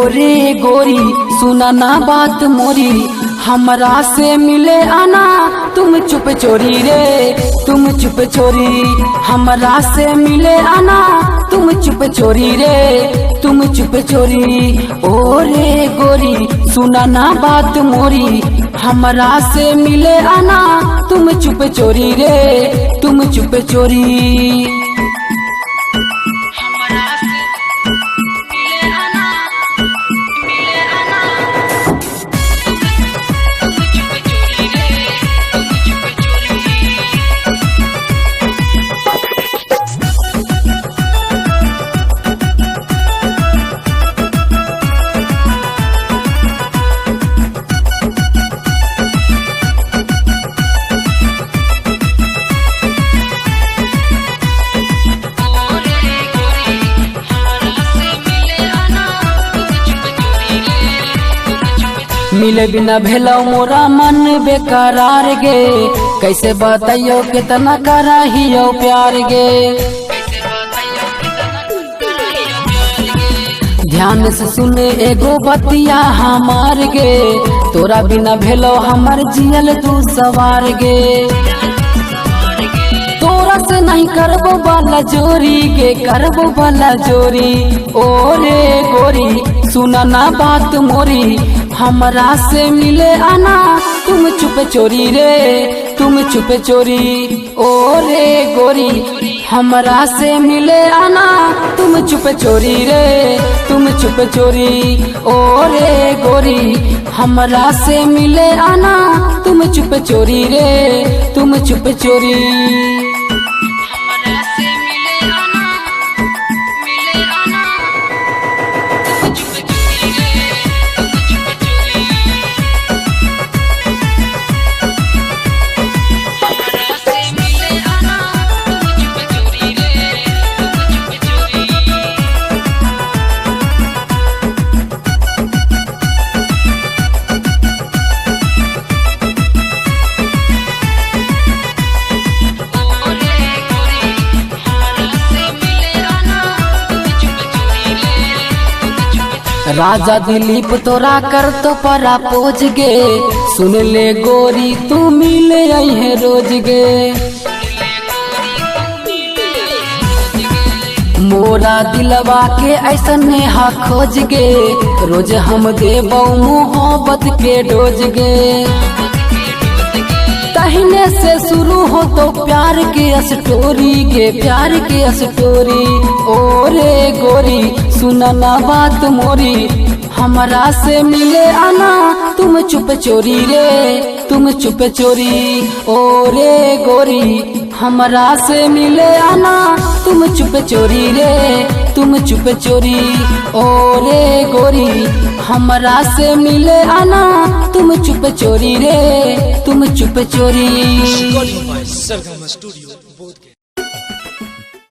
रे गोरी सुना ना बात मोरी, हमरा से मिले आना तुम चुप चोरी रे, तुम चुप चोरी। हमरा से मिले आना तुम चुप चोरी रे, तुम चुप चोरी। ओ रे गोरी सुना ना बात मोरी, हमरा से मिले आना तुम चुप चोरी रे, तुम चुप चोरी। मिले बिना भेलो मोरा मन बेकरार गे, कैसे बताइयो कितना कराहियो प्यार गे। ध्यान से सुने एगो बतिया हमार गे, तोरा बिना भेलो हमर जियल तू सवार गे। तोरा से नहीं करबो वाला जोरी गे, करबो वाला जोरी। ओ रे गोरी सुना ना बात मोरी, हमरा से मिले आना तुम चुप चोरी रे, तुम चुप चोरी। ओ रे गोरी हमरा से मिले आना तुम चुप चोरी रे, तुम चुप चोरी। ओ रे गोरी हमरा से मिले आना तुम चुप चोरी रे, तुम चुप चोरी। राजा दिलीप तोरा कर तो परा पोज गे, सुन ले गोरी तू मिले है रोज गे। मोरा दिलवा के ऐसा नेहा खोज गे, रोज हम देबो मोहब्बत के डोज गे। तहिने से शुरू हो तो प्यार के स्टोरी गे, प्यार के स्टोरी। ओ रे गोरी सुना ना बात मोरी, हमरा से मिले आना तुम चुप चोरी रे, तुम चुप चोरी। ओ रे गोरी हमरा से मिले आना तुम चुप चोरी रे, तुम चुप चोरी। ओ रे गोरी हमरा से मिले आना तुम चुप चोरी रे, तुम चुप चोरी। सरगम स्टूडियो।